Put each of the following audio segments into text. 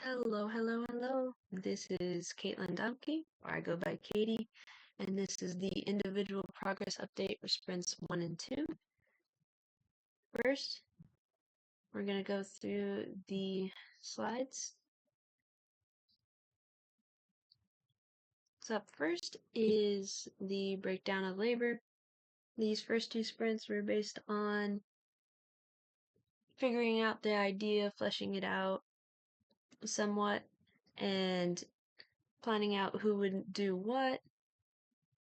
Hello, hello, hello. This is Caitlin Dumke, or I go by Katie, and this is the individual progress update for sprints 1 and 2. First, we're going to go through the slides. So up first is the breakdown of labor. These first two sprints were based on figuring out the idea, fleshing it out somewhat, and planning out who would do what.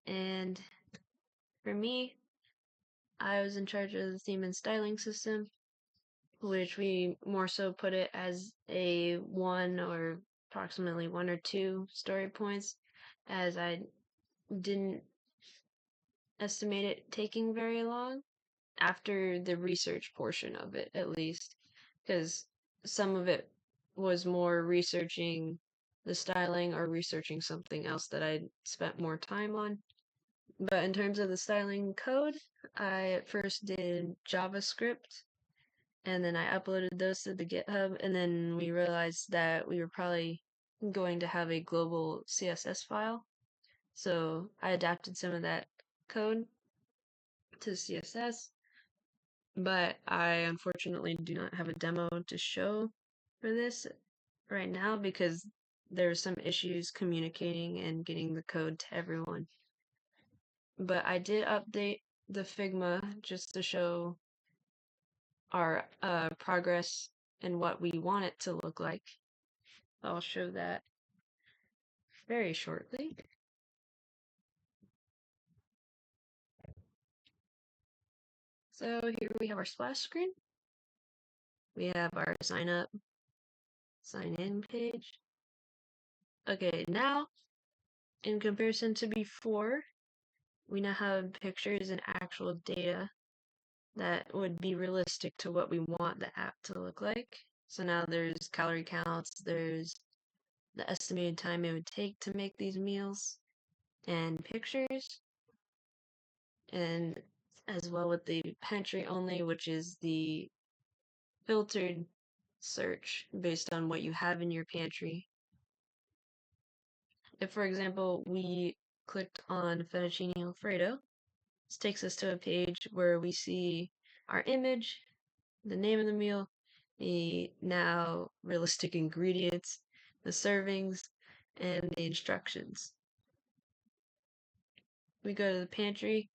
And for me, I was in charge of the theme and styling system, which we more so put it as a one or approximately one or two story points, as I didn't estimate it taking very long after the research portion of it, at least, because some of it was more researching the styling or researching something else that I spent more time on. But in terms of the styling code, I at first did JavaScript and then I uploaded those to the GitHub, and then we realized that we were probably going to have a global CSS file. So I adapted some of that code to CSS, but I unfortunately do not have a demo to show for this right now because there's some issues communicating and getting the code to everyone. But I did update the Figma just to show our progress and what we want it to look like. I'll show that very shortly. So here we have our splash screen. We have our sign up, sign in page. Okay, now in comparison to before, we now have pictures and actual data that would be realistic to what we want the app to look like. So now there's calorie counts, there's the estimated time it would take to make these meals, and pictures, and as well with the pantry only, which is the filtered search based on what you have in your pantry. If, for example, we clicked on fettuccine alfredo, this takes us to a page where we see our image, the name of the meal, the now realistic ingredients, the servings, and the instructions. We go to the pantry.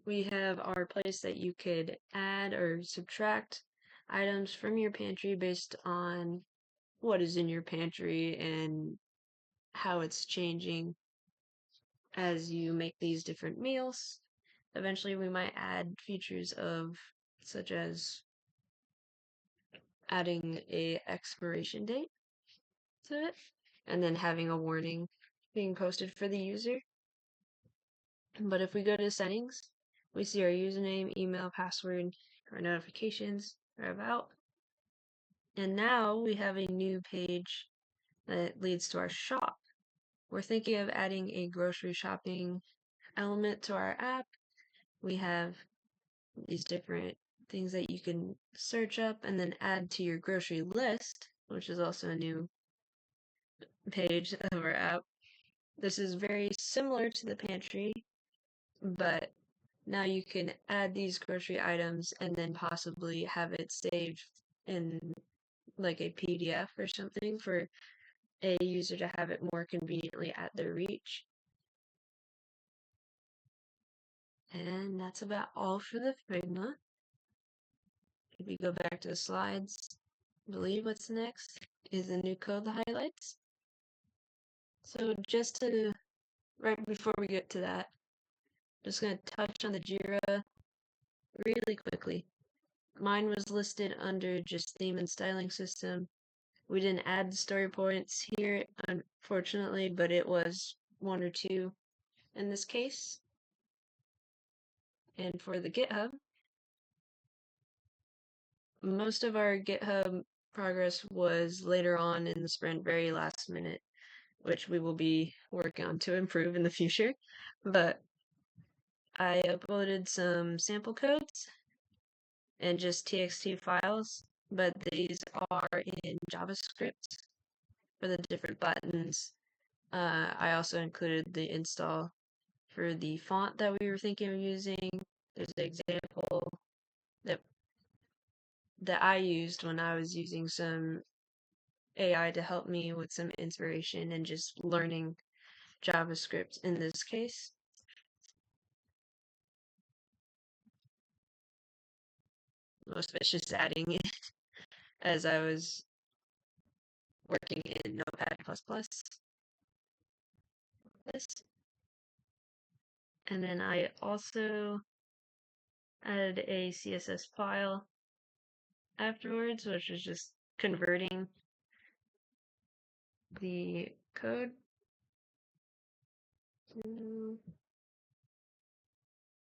We have our place that you could add or subtract items from your pantry based on what is in your pantry and how it's changing as you make these different meals. Eventually, we might add features of such as adding a expiration date to it and then having a warning being posted for the user. But if we go to settings, we see our username, email, password, our notifications, our about. And now we have a new page that leads to our shop. We're thinking of adding a grocery shopping element to our app. We have these different things that you can search up and then add to your grocery list, which is also a new page of our app. This is very similar to the pantry, but now you can add these grocery items and then possibly have it saved in like a PDF or something for a user to have it more conveniently at their reach. And that's about all for the Figma. If we go back to the slides, I believe what's next is the new code highlights. So just to, right before we get to that, I'm just going to touch on the JIRA really quickly. Mine was listed under just theme and styling system. We didn't add story points here, unfortunately, but it was one or two in this case. And for the GitHub, most of our GitHub progress was later on in the sprint, very last minute, which we will be working on to improve in the future. But I uploaded some sample codes and just TXT files but these are in JavaScript for the different buttons. I also included the install for the font that we were thinking of using. There's an example that I used when I was using some AI to help me with some inspiration and just learning JavaScript in this case. Most of it's just adding it as I was working in Notepad++. This. And then I also added a CSS file afterwards, which is just converting the code to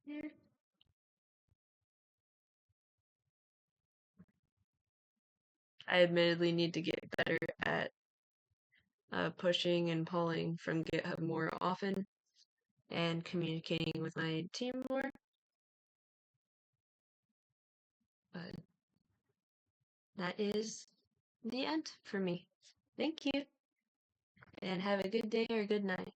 here. I admittedly need to get better at pushing and pulling from GitHub more often and communicating with my team more. But that is the end for me. Thank you, and have a good day or good night.